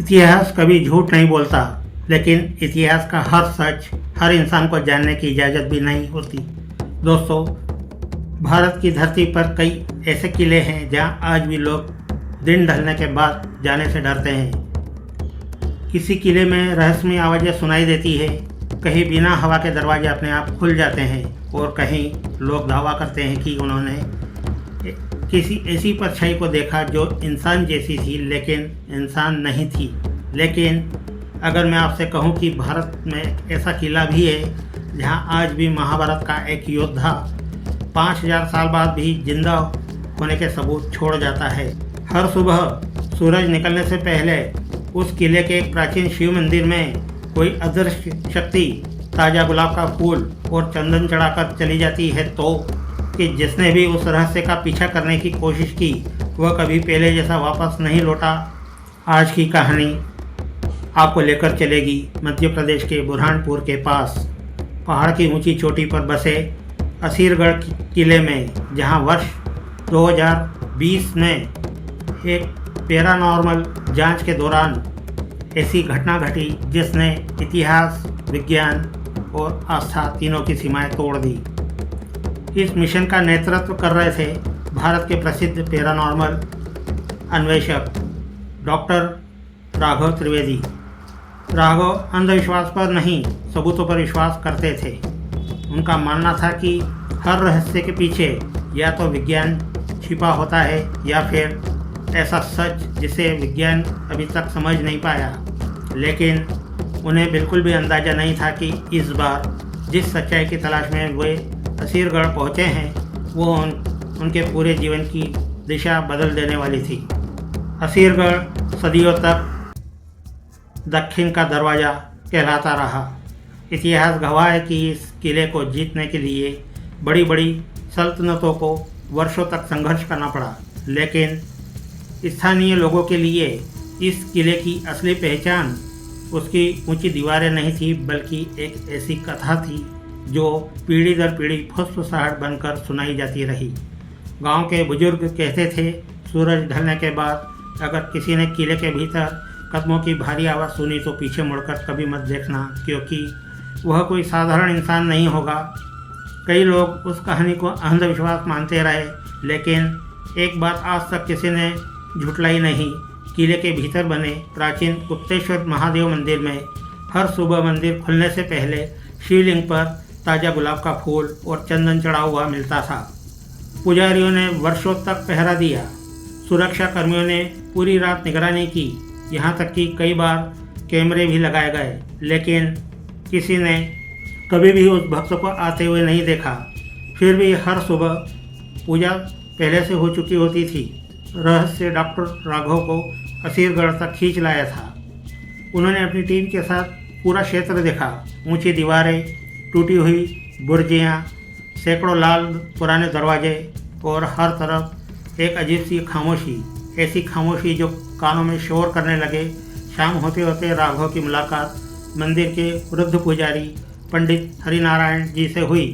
इतिहास कभी झूठ नहीं बोलता, लेकिन इतिहास का हर सच हर इंसान को जानने की इजाज़त भी नहीं होती। दोस्तों, भारत की धरती पर कई ऐसे किले हैं जहां आज भी लोग दिन ढलने के बाद जाने से डरते हैं। किसी किले में रहस्यमय आवाज़ें सुनाई देती है, कहीं बिना हवा के दरवाजे अपने आप खुल जाते हैं और कहीं लोग दावा करते हैं कि उन्होंने किसी ऐसी परछाई को देखा जो इंसान जैसी थी लेकिन इंसान नहीं थी। लेकिन अगर मैं आपसे कहूं कि भारत में एक ऐसा किला भी है जहां आज भी महाभारत का एक योद्धा 5000 साल बाद भी जिंदा होने के सबूत छोड़ जाता है। हर सुबह सूरज निकलने से पहले उस किले के एक प्राचीन शिव मंदिर में कोई अदृश्य शक्ति ताज़ा गुलाब का फूल और चंदन चढ़ाकर चली जाती है, तो कि जिसने भी उस रहस्य का पीछा करने की कोशिश की वह कभी पहले जैसा वापस नहीं लौटा। आज की कहानी आपको लेकर चलेगी मध्य प्रदेश के बुरहानपुर के पास पहाड़ की ऊंची चोटी पर बसे असीरगढ़ किले में, जहां वर्ष 2020 में एक पैरानॉर्मल जांच के दौरान ऐसी घटना घटी जिसने इतिहास, विज्ञान और आस्था तीनों की सीमाएं तोड़ दी। इस मिशन का नेतृत्व कर रहे थे भारत के प्रसिद्ध पैरानॉर्मल अन्वेषक डॉक्टर राघव त्रिवेदी। राघव अंधविश्वास पर नहीं, सबूतों पर विश्वास करते थे। उनका मानना था कि हर रहस्य के पीछे या तो विज्ञान छिपा होता है या फिर ऐसा सच जिसे विज्ञान अभी तक समझ नहीं पाया। लेकिन उन्हें बिल्कुल भी अंदाज़ा नहीं था कि इस बार जिस सच्चाई की तलाश में वे असीरगढ़ पहुँचे हैं वो उनके पूरे जीवन की दिशा बदल देने वाली थी। असीरगढ़ सदियों तक दक्षिण का दरवाज़ा कहलाता रहा। इतिहास गवाह है कि इस किले को जीतने के लिए बड़ी बड़ी सल्तनतों को वर्षों तक संघर्ष करना पड़ा, लेकिन स्थानीय लोगों के लिए इस किले की असली पहचान उसकी ऊंची दीवारें नहीं थी, बल्कि एक ऐसी कथा थी जो पीढ़ी दर पीढ़ी फुसफुसाहट बनकर सुनाई जाती रही। गांव के बुजुर्ग कहते थे, सूरज ढलने के बाद अगर किसी ने किले के भीतर कदमों की भारी आवाज़ सुनी तो पीछे मुड़कर कभी मत देखना, क्योंकि वह कोई साधारण इंसान नहीं होगा। कई लोग उस कहानी को अंधविश्वास मानते रहे, लेकिन एक बात आज तक किसी ने झुठलाई नहीं। किले के भीतर बने प्राचीन गुप्तेश्वर महादेव मंदिर में हर सुबह मंदिर खुलने से पहले शिवलिंग पर ताज़ा गुलाब का फूल और चंदन चढ़ा हुआ मिलता था। पुजारियों ने वर्षों तक पहरा दिया, सुरक्षा कर्मियों ने पूरी रात निगरानी की, यहाँ तक कि कई बार कैमरे भी लगाए गए, लेकिन किसी ने कभी भी उस भक्त को आते हुए नहीं देखा। फिर भी हर सुबह पूजा पहले से हो चुकी होती थी। रहस्य डॉक्टर राघव को असीरगढ़ तक खींच लाया था। उन्होंने अपनी टीम के साथ पूरा क्षेत्र देखा, ऊंची दीवारें, टूटी हुई बुर्जियाँ, सैकड़ों लाल पुराने दरवाजे और हर तरफ एक अजीब सी खामोशी, ऐसी खामोशी जो कानों में शोर करने लगे। शाम होते होते राघव की मुलाकात मंदिर के वृद्ध पुजारी पंडित हरिनारायण जी से हुई।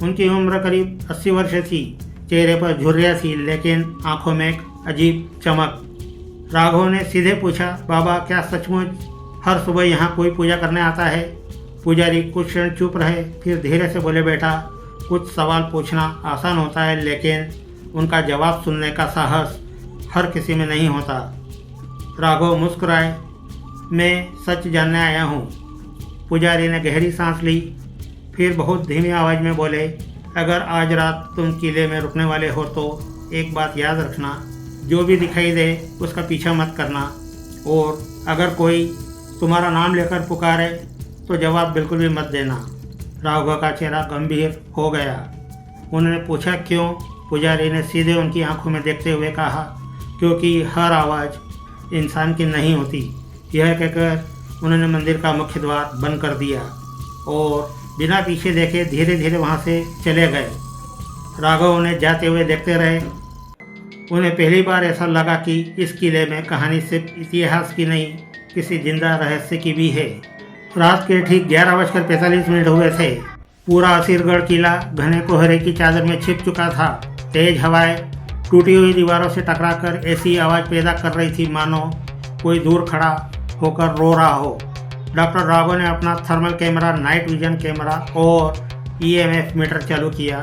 उनकी उम्र करीब 80 वर्ष थी, चेहरे पर झुर्रियाँ थी, लेकिन आंखों में एक अजीब चमक। राघव ने सीधे पूछा, बाबा क्या सचमुच हर सुबह यहाँ कोई पूजा करने आता है? पुजारी कुछ क्षण चुप रहे, फिर धीरे से बोले, बेटा कुछ सवाल पूछना आसान होता है, लेकिन उनका जवाब सुनने का साहस हर किसी में नहीं होता। राघव मुस्कुराए, मैं सच जानने आया हूँ। पुजारी ने गहरी सांस ली, फिर बहुत धीमी आवाज़ में बोले, अगर आज रात तुम किले में रुकने वाले हो तो एक बात याद रखना, जो भी दिखाई दे उसका पीछा मत करना, और अगर कोई तुम्हारा नाम लेकर पुकारे तो जवाब बिल्कुल भी मत देना। राघव का चेहरा गंभीर हो गया। उन्होंने पूछा, क्यों? पुजारी ने सीधे उनकी आंखों में देखते हुए कहा, क्योंकि हर आवाज़ इंसान की नहीं होती। यह कहकर उन्होंने मंदिर का मुख्य द्वार बंद कर दिया और बिना पीछे देखे धीरे धीरे वहाँ से चले गए। राघव उन्हें जाते हुए देखते रहे। उन्हें पहली बार ऐसा लगा कि इस किले में कहानी सिर्फ इतिहास की नहीं, किसी जिंदा रहस्य की भी है। रात के ठीक 11:45 हुए थे। पूरा असीरगढ़ किला घने कोहरे की चादर में छिप चुका था। तेज हवाएं टूटी हुई दीवारों से टकराकर ऐसी आवाज़ पैदा कर रही थी मानो कोई दूर खड़ा होकर रो रहा हो। डॉक्टर राघव ने अपना thermal camera, night vision camera और EMF मीटर चालू किया।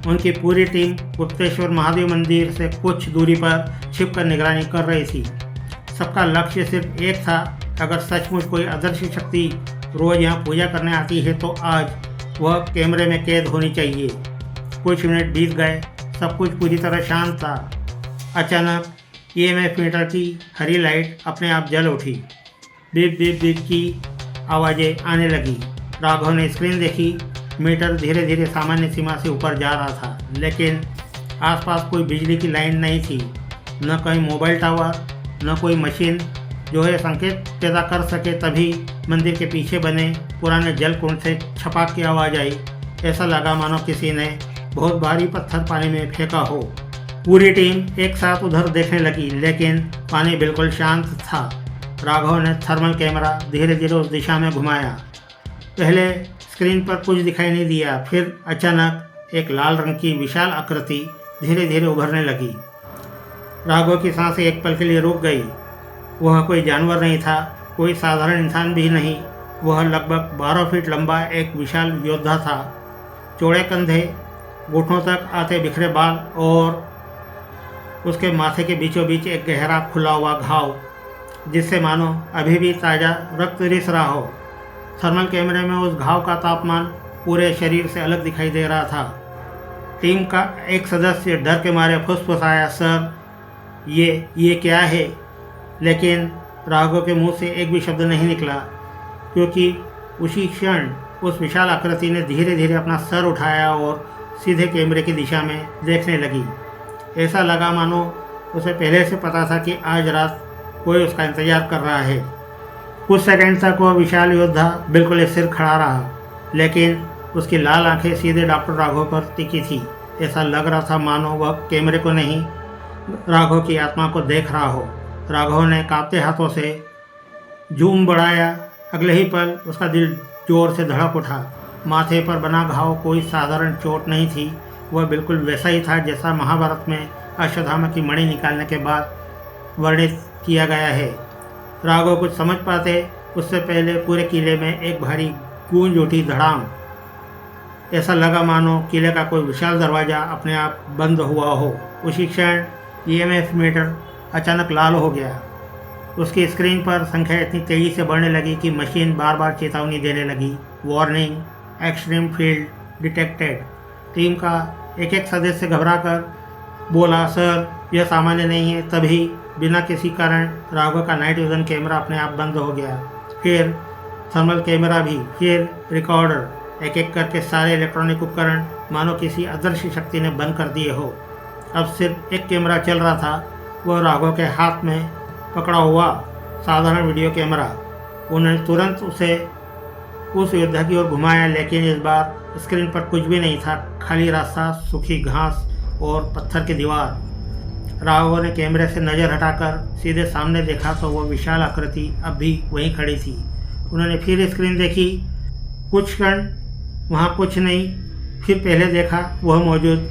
उनकी पूरी टीम गुप्तेश्वर महादेव मंदिर से कुछ दूरी पर छिपकर निगरानी कर रही थी। सबका लक्ष्य सिर्फ एक था, अगर सचमुच कोई अदृश्य शक्ति रोज़ यहाँ पूजा करने आती है तो आज वह कैमरे में कैद होनी चाहिए। कुछ मिनट बीत गए, सब कुछ पूरी तरह शांत था। अचानक EMF मीटर की हरी लाइट अपने आप जल उठी। बीप बीप बीप की आवाज़ें आने लगी। राघव ने स्क्रीन देखी। मीटर धीरे धीरे सामान्य सीमा से ऊपर जा रहा था, लेकिन आसपास कोई बिजली की लाइन नहीं थी, न कहीं मोबाइल टावर, न कोई मशीन जो है संकेत पैदा कर सके। तभी मंदिर के पीछे बने पुराने जल कुंड से छपाक की आवाज़ आई। ऐसा लगा मानो किसी ने बहुत भारी पत्थर पानी में फेंका हो। पूरी टीम एक साथ उधर देखने लगी, लेकिन पानी बिल्कुल शांत था। राघव ने थर्मल कैमरा धीरे धीरे उस दिशा में घुमाया। पहले स्क्रीन पर कुछ दिखाई नहीं दिया, फिर अचानक एक लाल रंग की विशाल आकृति धीरे धीरे उभरने लगी। राघव की सांसें एक पल के लिए रुक गई। वह कोई जानवर नहीं था, कोई साधारण इंसान भी नहीं। वह लगभग 12 फीट लंबा एक विशाल योद्धा था। चौड़े कंधे, घुटनों तक आते बिखरे बाल और उसके माथे के बीचों बीच एक गहरा खुला हुआ घाव, जिससे मानो अभी भी ताज़ा रक्त रिस रहा हो। थर्मल कैमरे में उस घाव का तापमान पूरे शरीर से अलग दिखाई दे रहा था। टीम का एक सदस्य डर के मारे फुसफुसाया, सर ये क्या है? लेकिन राघव के मुंह से एक भी शब्द नहीं निकला, क्योंकि उसी क्षण उस विशाल आकृति ने धीरे धीरे अपना सर उठाया और सीधे कैमरे की दिशा में देखने लगी। ऐसा लगा मानो उसे पहले से पता था कि आज रात कोई उसका इंतजार कर रहा है। कुछ सेकंड तक वह विशाल योद्धा बिल्कुल स्थिर खड़ा रहा, लेकिन उसकी लाल आंखें सीधे डॉक्टर राघव पर टिकी थी। ऐसा लग रहा था मानो वह कैमरे को नहीं, राघव की आत्मा को देख रहा हो। राघव ने कांपते हाथों से जूम बढ़ाया। अगले ही पल उसका दिल जोर से धड़क उठा। माथे पर बना घाव कोई साधारण चोट नहीं थी, वह बिल्कुल वैसा ही था जैसा महाभारत में अश्वत्थामा की मणि निकालने के बाद वर्णित किया गया है। राघव कुछ समझ पाते उससे पहले पूरे किले में एक भारी गूंज उठी, धड़ाम। ऐसा लगा मानो किले का कोई विशाल दरवाज़ा अपने आप बंद हुआ हो। उसी क्षण EMF मीटर अचानक लाल हो गया। उसकी स्क्रीन पर संख्या इतनी तेज़ी से बढ़ने लगी कि मशीन बार बार चेतावनी देने लगी, warning, extreme field detected. Team का एक एक सदस्य घबराकर बोला, सर यह सामान्य नहीं है। तभी बिना किसी कारण राघव का नाइट विजन कैमरा अपने आप बंद हो गया, फिर थर्मल कैमरा भी, फिर रिकॉर्डर। एक एक करके सारे इलेक्ट्रॉनिक उपकरण मानो किसी अदृश्य शक्ति ने बंद कर दिए हो। अब सिर्फ एक कैमरा चल रहा था, वह राघव के हाथ में पकड़ा हुआ साधारण वीडियो कैमरा। उन्होंने तुरंत उसे उस योद्धा की ओर घुमाया, लेकिन इस बार स्क्रीन पर कुछ भी नहीं था, खाली रास्ता, सूखी घास और पत्थर की दीवार। राघव ने कैमरे से नज़र हटाकर सीधे सामने देखा तो वह विशाल आकृति अब भी वहीं खड़ी थी। उन्होंने फिर स्क्रीन देखी। कुछ क्षण वहाँ कुछ नहीं, फिर पहले देखा वह मौजूद।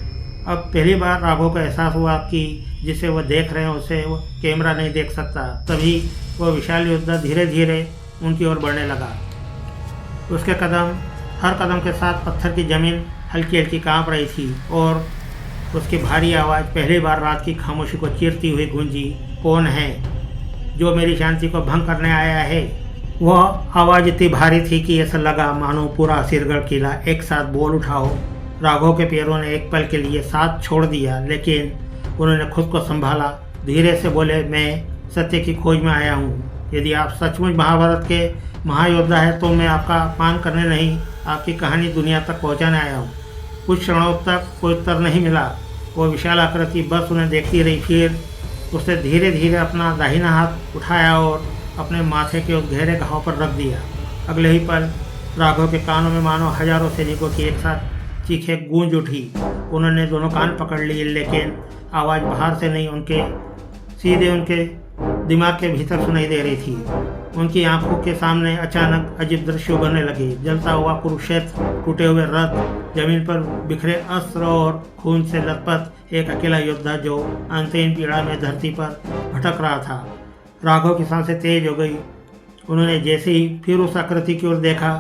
अब पहली बार राघव को एहसास हुआ कि जिसे वह देख रहे हैं उसे वह कैमरा नहीं देख सकता। तभी वह विशाल योद्धा धीरे धीरे उनकी ओर बढ़ने लगा। उसके हर कदम के साथ पत्थर की ज़मीन हल्की हल्की काँप रही थी और उसकी भारी आवाज़ पहली बार रात की खामोशी को चीरती हुई गूंजी, कौन है जो मेरी शांति को भंग करने आया है? वह आवाज़ इतनी भारी थी कि ऐसा लगा मानो पूरा सिरगढ़ किला एक साथ बोल उठा हो। राघव के पैरों ने एक पल के लिए साथ छोड़ दिया, लेकिन उन्होंने खुद को संभाला। धीरे से बोले, मैं सत्य की खोज में आया हूँ। यदि आप सचमुच महाभारत के महायोद्धा है तो मैं आपका अपमान करने नहीं, आपकी कहानी दुनिया तक पहुँचाने आया हूँ। कुछ क्षणों तक कोई उत्तर नहीं मिला। वो विशाल आकृति बस उन्हें देखती रही, फिर उसने धीरे धीरे अपना दाहिना हाथ उठाया और अपने माथे के उस गहरे घाव पर रख दिया। अगले ही पल राघव के कानों में मानो हजारों सैनिकों की एक साथ चीखें गूंज उठी। उन्होंने दोनों कान पकड़ लिए, लेकिन आवाज़ बाहर से नहीं, सीधे उनके दिमाग के भीतर सुनाई दे रही थी। उनकी आंखों के सामने अचानक अजीब दृश्य उभरने लगे। जलता हुआ कुरुक्षेत्र, टूटे हुए रथ, जमीन पर बिखरे अस्त्र और खून से लथपथ एक अकेला योद्धा जो अंतहीन पीड़ा में धरती पर भटक रहा था। राघव की सांसें तेज हो गई। उन्होंने जैसे ही फिर उस आकृति की ओर देखा,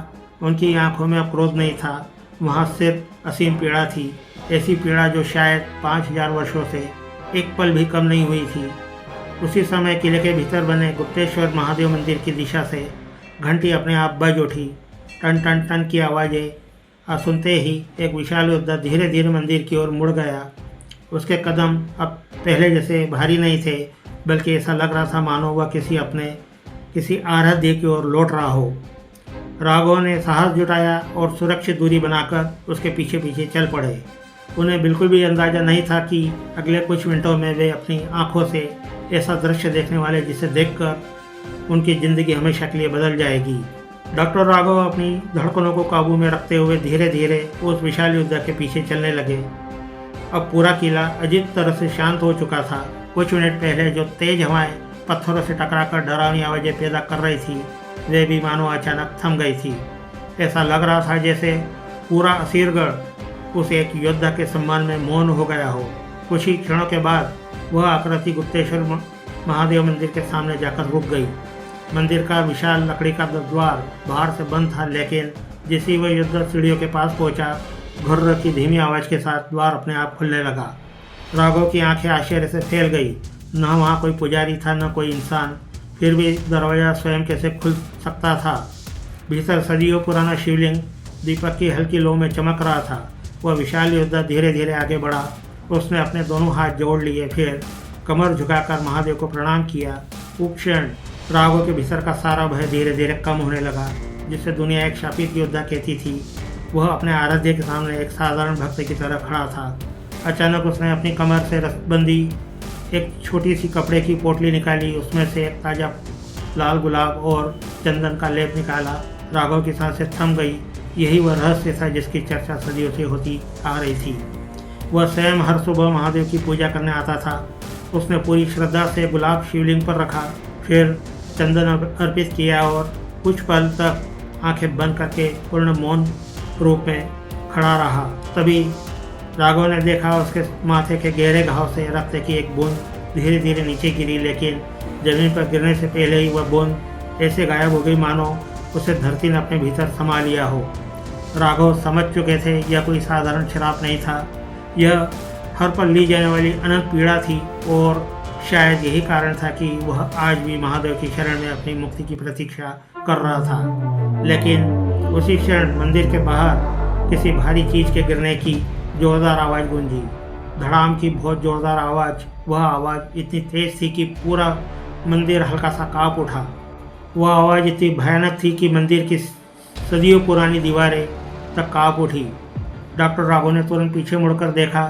उनकी आंखों में अब क्रोध नहीं था, वहाँ सिर्फ असीम पीड़ा थी। ऐसी पीड़ा जो शायद 5000 वर्षों से एक पल भी कम नहीं हुई थी। उसी समय किले के भीतर बने गुप्तेश्वर महादेव मंदिर की दिशा से घंटी अपने आप बज उठी। टन टन टन की आवाज़ें सुनते ही एक विशाल योद्धा धीरे धीरे मंदिर की ओर मुड़ गया। उसके कदम अब पहले जैसे भारी नहीं थे, बल्कि ऐसा लग रहा था मानो वह किसी आराध्य की ओर लौट रहा हो। राघव ने साहस जुटाया और सुरक्षित दूरी बनाकर उसके पीछे पीछे चल पड़े। उन्हें बिल्कुल भी अंदाज़ा नहीं था कि अगले कुछ मिनटों में वे अपनी आंखों से ऐसा दृश्य देखने वाले जिसे देखकर उनकी ज़िंदगी हमेशा के लिए बदल जाएगी। डॉक्टर राघव अपनी धड़कनों को काबू में रखते हुए धीरे धीरे उस विशाल योद्धा के पीछे चलने लगे। अब पूरा किला अजीब तरह से शांत हो चुका था। कुछ मिनट पहले जो तेज हवाएं पत्थरों से टकराकर डरावनी आवाज़ें पैदा कर रही थी, वे भी मानो अचानक थम गई थी। ऐसा लग रहा था जैसे पूरा असीरगढ़ उस एक योद्धा के सम्मान में मौन हो गया हो। कुछ ही क्षणों के बाद वह आकृति गुप्तेश्वर महादेव मंदिर के सामने जाकर रुक गई। मंदिर का विशाल लकड़ी का द्वार बाहर से बंद था, लेकिन जैसे ही वह योद्धा सीढ़ियों के पास पहुंचा, घुर्र की धीमी आवाज़ के साथ द्वार अपने आप खुलने लगा। राघव की आंखें आश्चर्य से फैल गई। न वहाँ कोई पुजारी था, न कोई इंसान, फिर भी दरवाज़ा स्वयं कैसे खुल सकता था। भीतर सदियों पुराना शिवलिंग दीपक की हल्की लौ में चमक रहा था। वह विशाल योद्धा धीरे धीरे आगे बढ़ा। उसने अपने दोनों हाथ जोड़ लिए, फिर कमर झुकाकर महादेव को प्रणाम किया। उस क्षण राघव के भीतर का सारा भय धीरे धीरे कम होने लगा। जिसे दुनिया एक शापित योद्धा कहती थी, वह अपने आराध्य के सामने एक साधारण भक्त की तरह खड़ा था। अचानक उसने अपनी कमर से रसबंदी एक छोटी सी कपड़े की पोटली निकाली। उसमें से एक ताज़ा लाल गुलाब और चंदन का लेप निकाला। राघव की सांसें थम गई। यही वह रहस्य था जिसकी चर्चा सदियों से होती आ रही थी। वह स्वयं हर सुबह महादेव की पूजा करने आता था। उसने पूरी श्रद्धा से गुलाब शिवलिंग पर रखा, फिर चंदन अर्पित किया और कुछ पल तक आंखें बंद करके पूर्ण मौन रूप में खड़ा रहा। तभी राघव ने देखा उसके माथे के गहरे घाव से रक्त की एक बूंद धीरे धीरे नीचे गिरी, लेकिन जमीन पर गिरने से पहले ही वह बूंद ऐसे गायब हो गई मानो उसे धरती ने अपने भीतर समा लिया हो। राघव समझ चुके थे यह कोई साधारण श्राप नहीं था, यह हर पल ली जाने वाली अनंत पीड़ा थी, और शायद यही कारण था कि वह आज भी महादेव की शरण में अपनी मुक्ति की प्रतीक्षा कर रहा था। लेकिन उसी क्षण मंदिर के बाहर किसी भारी चीज़ के गिरने की जोरदार आवाज़ गूंजी। धड़ाम की बहुत जोरदार आवाज़। वह आवाज़ इतनी तेज थी कि पूरा मंदिर हल्का सा काँप उठा। वह आवाज़ इतनी भयानक थी कि मंदिर की सदियों पुरानी दीवारें तक काँप उठी। डॉक्टर राघव ने तुरंत पीछे मुड़कर देखा।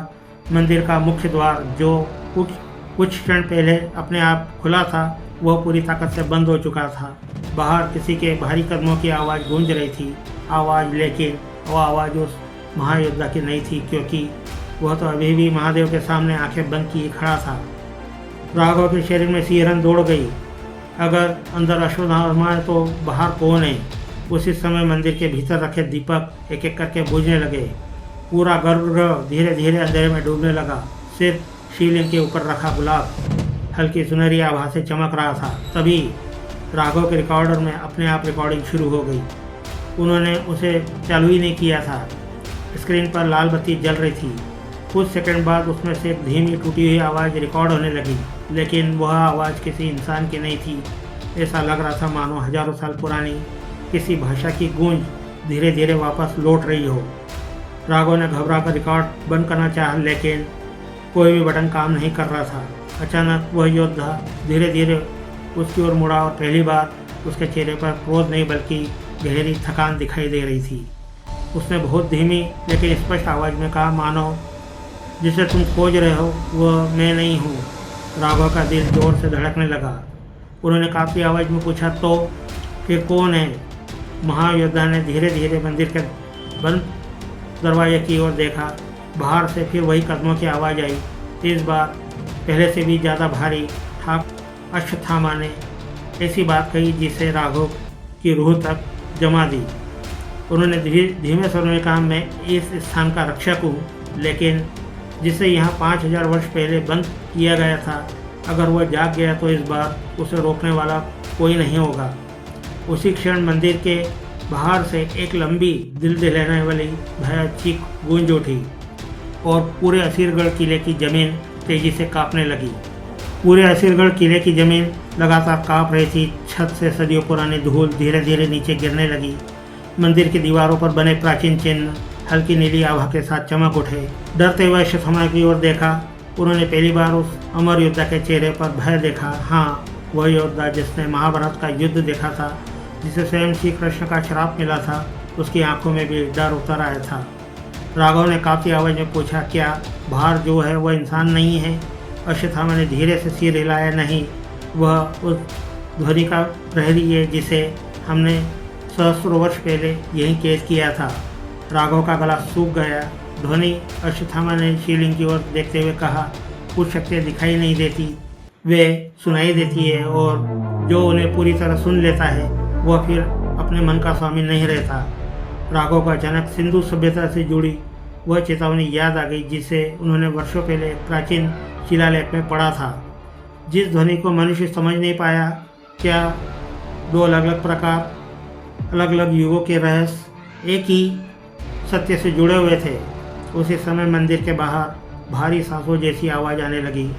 मंदिर का मुख्य द्वार, जो कुछ क्षण पहले अपने आप खुला था, वह पूरी ताकत से बंद हो चुका था। बाहर किसी के भारी कदमों की आवाज़ गूंज रही थी। लेकिन वह आवाज़ उस महायोद्धा की नहीं थी, क्योंकि वह तो अभी भी महादेव के सामने आंखें बंद किए खड़ा था। राघव के शरीर में सिहरन दौड़ गई। अगर अंदर अश्वत्थामा है तो बाहर कौन है? उसी समय मंदिर के भीतर रखे दीपक एक एक करके बुझने लगे। पूरा गर्भगृह धीरे धीरे अंधेरे में डूबने लगा। सिर्फ शिवलिंग के ऊपर रखा गुलाब हल्की सुनहरी आभा से चमक रहा था। तभी राघव के रिकॉर्डर में अपने आप रिकॉर्डिंग शुरू हो गई। उन्होंने उसे चालू ही नहीं किया था। स्क्रीन पर लाल बत्ती जल रही थी। कुछ सेकंड बाद उसमें से एक धीमी टूटी हुई आवाज़ रिकॉर्ड होने लगी, लेकिन वह आवाज़ किसी इंसान की नहीं थी। ऐसा लग रहा था मानो हजारों साल पुरानी किसी भाषा की गूंज धीरे धीरे वापस लौट रही हो। राघव ने घबरा कर रिकॉर्ड बंद करना चाहा, लेकिन कोई भी बटन काम नहीं कर रहा था। अचानक वह योद्धा धीरे धीरे उसकी ओर मुड़ा और पहली बार उसके चेहरे पर क्रोध नहीं बल्कि गहरी थकान दिखाई दे रही थी। उसने बहुत धीमी लेकिन स्पष्ट आवाज़ में कहा, मानो जिसे तुम खोज रहे हो वह मैं नहीं हूँ। राघव का दिल जोर से धड़कने लगा। उन्होंने काफ़ी आवाज़ में पूछा, तो फिर कौन है? महायोद्धा ने धीरे धीरे मंदिर के बंद दरवाजे की ओर देखा। बाहर से फिर वही कदमों की आवाज़ आई। इस बार पहले से भी ज़्यादा भारी। अश्वत्थामा ने ऐसी बात कही जिसे राघव की रूह तक जमा दी। उन्होंने धीमे स्वर में कहा, मैं इस स्थान का रक्षक हूँ, लेकिन जिसे यहाँ 5000 वर्ष पहले बंद किया गया था, अगर वह जाग गया तो इस बार उसे रोकने वाला कोई नहीं होगा। उसी क्षण मंदिर के बाहर से एक लंबी दिल दहलाने वाली भयानक चीख गूंज उठी और पूरे असीरगढ़ किले की जमीन तेजी से कांपने लगी। पूरे असीरगढ़ किले की जमीन लगातार कांप रही थी। छत से सदियों पुरानी धूल धीरे धीरे नीचे गिरने लगी। मंदिर की दीवारों पर बने प्राचीन चिन्ह हल्की नीली आभा के साथ चमक उठे। डरते हुए अश्वत्थामा की ओर देखा। उन्होंने पहली बार उस अमर योद्धा के चेहरे पर भय देखा। हाँ, वह योद्धा जिसने महाभारत का युद्ध देखा था, जिसे स्वयं श्री कृष्ण का श्राप मिला था, उसकी आंखों में भी डर उतर आया था। राघव ने काफी आवाज में पूछा, क्या भार जो है वह इंसान नहीं है? अश्वत्थामा ने धीरे से सिर हिलाया, नहीं, वह उस ध्वनि का प्रहरी है जिसे हमने सहस्त्रों वर्ष पहले यहीं कैद किया था। राघव का गला सूख गया। ध्वनि, अश्वत्थामा ने शिवलिंग की ओर देखते हुए कहा, कुछ शक्तियाँ दिखाई नहीं देती, वे सुनाई देती है, और जो उन्हें पूरी तरह सुन लेता है वह फिर अपने मन का स्वामी नहीं रहता। राघव को अचानक सिंधु सभ्यता से जुड़ी वह चेतावनी याद आ गई जिसे उन्होंने वर्षों पहले प्राचीन शिलालेख में पढ़ा था। जिस ध्वनि को मनुष्य समझ नहीं पाया, क्या दो अलग अलग प्रकार, अलग अलग युगों के रहस्य एक ही सत्य से जुड़े हुए थे। उसी समय मंदिर के बाहर भारी सांसों जैसी आवाज़ आने लगी।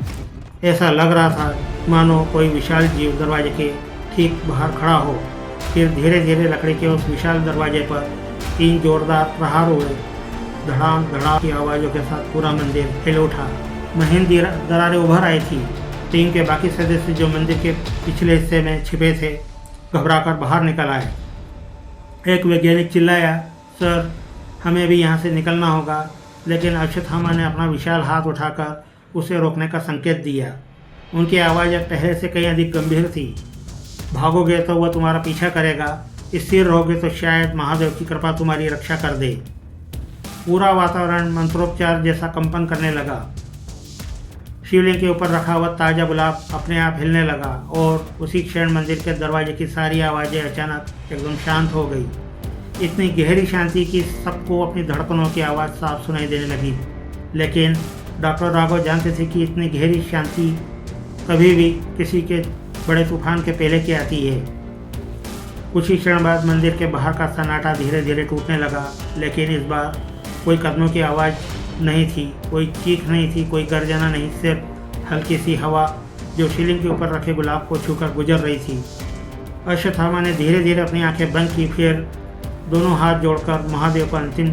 ऐसा लग रहा था मानो कोई विशाल जीव दरवाजे के ठीक बाहर खड़ा हो। फिर धीरे धीरे लकड़ी के उस विशाल दरवाजे पर 3 जोरदार प्रहार हुए। धड़ाम धड़ाम की आवाज़ों के साथ पूरा मंदिर हिल उठा। महीन दरारें उभर आई थी। टीम के बाकी सदस्य जो मंदिर के पिछले हिस्से में छिपे थे, घबराकर बाहर निकल आए। एक वैज्ञानिक चिल्लाया, सर, हमें भी यहाँ से निकलना होगा। लेकिन अश्वत्थामा ने अपना विशाल हाथ उठाकर उसे रोकने का संकेत दिया। उनकी आवाज़ अब पहले से कहीं अधिक गंभीर थी। भागोगे तो वह तुम्हारा पीछा करेगा, स्थिर रहोगे तो शायद महादेव की कृपा तुम्हारी रक्षा कर दे। पूरा वातावरण मंत्रोपचार जैसा कंपन करने लगा। शिवलिंग के ऊपर रखा हुआ ताज़ा गुलाब अपने आप हिलने लगा और उसी क्षण मंदिर के दरवाजे की सारी आवाज़ें अचानक एकदम शांत हो गई। इतनी गहरी शांति कि सबको अपनी धड़कनों की आवाज़ साफ सुनाई देने लगी। लेकिन डॉक्टर राघव जानते थे कि इतनी गहरी शांति कभी भी किसी के बड़े तूफान के पहले की आती है। कुछ ही क्षण बाद मंदिर के बाहर का सन्नाटा धीरे धीरे टूटने लगा। लेकिन इस बार कोई कदमों की आवाज़ नहीं थी, कोई चीख नहीं थी, कोई गर्जना नहीं, सिर्फ हल्की सी हवा जो शिवलिंग के ऊपर रखे गुलाब को छूकर गुजर रही थी। अश्वत्थामा ने धीरे धीरे अपनी आंखें बंद की, फिर दोनों हाथ जोड़कर महादेव को अंतिम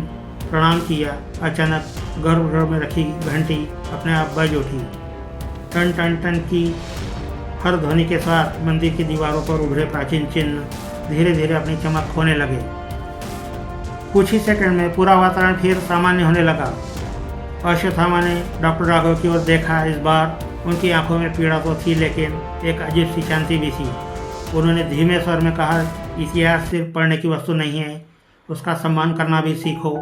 प्रणाम किया। अचानक गर्भगृह में रखी घंटी अपने आप बज उठी। टन टन टन की हर ध्वनि के साथ मंदिर की दीवारों पर उभरे प्राचीन चिन्ह धीरे धीरे अपनी चमक खोने लगे। कुछ ही सेकंड में पूरा वातावरण फिर सामान्य होने लगा। अश्वत्थामा ने डॉक्टर राघव की ओर देखा। इस बार उनकी आंखों में पीड़ा तो थी, लेकिन एक अजीब सी शांति भी थी। उन्होंने धीमे स्वर में कहा, इतिहास सिर्फ पढ़ने की वस्तु नहीं है, उसका सम्मान करना भी सीखो।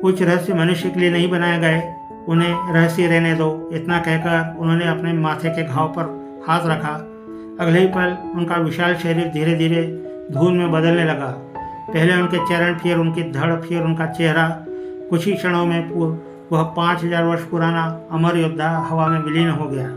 कुछ रहस्य मनुष्य के लिए नहीं बनाए गए, उन्हें रहस्य रहने दो। इतना कहकर उन्होंने अपने माथे के घाव पर हाथ रखा। अगले ही पल उनका विशाल शरीर धीरे धीरे धूल में बदलने लगा। पहले उनके चरण, फिर उनकी धड़, फिर उनका चेहरा। कुछ ही क्षणों में वह 5000 वर्ष पुराना अमर योद्धा हवा में विलीन हो गया।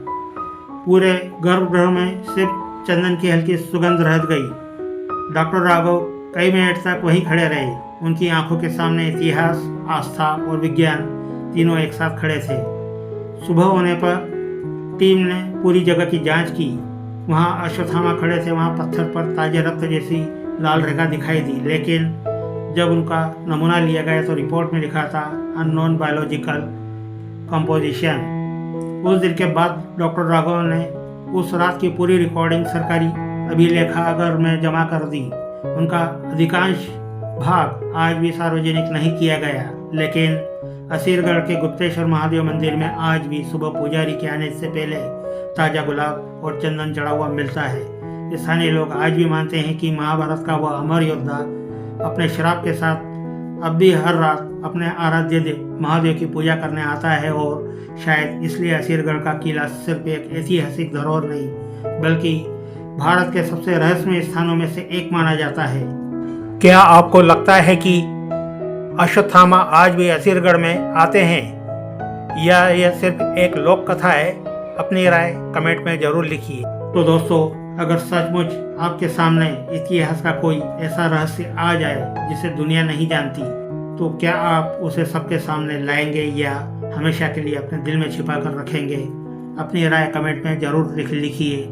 पूरे गर्भगृह में सिर्फ चंदन की हल्की सुगंध रह गई। डॉक्टर राघव कई मिनट तक वहीं खड़े रहे। उनकी आंखों के सामने इतिहास, आस्था और विज्ञान तीनों एक साथ खड़े थे। सुबह होने पर टीम ने पूरी जगह की जांच की। वहाँ अश्वत्थामा खड़े थे, वहाँ पत्थर पर ताजे रक्त जैसी लाल रेखा दिखाई दी। लेकिन जब उनका नमूना लिया गया तो रिपोर्ट में लिखा था अननोन बायोलॉजिकल कंपोजिशन। उस दिन के बाद डॉक्टर राघव ने उस रात की पूरी रिकॉर्डिंग सरकारी अभिलेखागार में जमा कर दी। उनका अधिकांश भाग आज भी सार्वजनिक नहीं किया गया, लेकिन असीरगढ़ के गुप्तेश्वर महादेव मंदिर में आज भी सुबह पुजारी के आने से पहले ताज़ा गुलाब और चंदन चढ़ा हुआ मिलता है। स्थानीय लोग आज भी मानते हैं कि महाभारत का वह अमर योद्धा अपने श्राप के साथ अब भी हर रात अपने आराध्य महादेव की पूजा करने आता है, और शायद इसलिए असीरगढ़ का किला सिर्फ एक ऐतिहासिक धरोहर नहीं बल्कि भारत के सबसे रहस्यमय स्थानों में से एक माना जाता है। क्या आपको लगता है कि अश्वत्थामा आज भी असीरगढ़ में आते हैं, या यह सिर्फ एक लोक कथा है? अपनी राय कमेंट में ज़रूर लिखिए। तो दोस्तों, अगर सचमुच आपके सामने इतिहास का कोई ऐसा रहस्य आ जाए जिसे दुनिया नहीं जानती, तो क्या आप उसे सबके सामने लाएंगे या हमेशा के लिए अपने दिल में छिपा कर रखेंगे? अपनी राय कमेंट में ज़रूर लिखिए।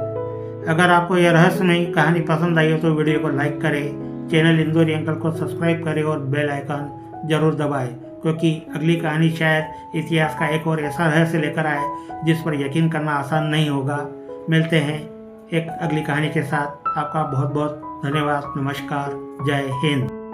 अगर आपको यह रहस्यमयी कहानी पसंद आई हो तो वीडियो को लाइक करें, चैनल इंदौरी अंकल को सब्सक्राइब करें और बेल आइकन जरूर दबाएं, क्योंकि अगली कहानी शायद इतिहास का एक और ऐसा रहस्य लेकर आए जिस पर यकीन करना आसान नहीं होगा। मिलते हैं एक अगली कहानी के साथ। आपका बहुत बहुत धन्यवाद। नमस्कार। जय हिंद।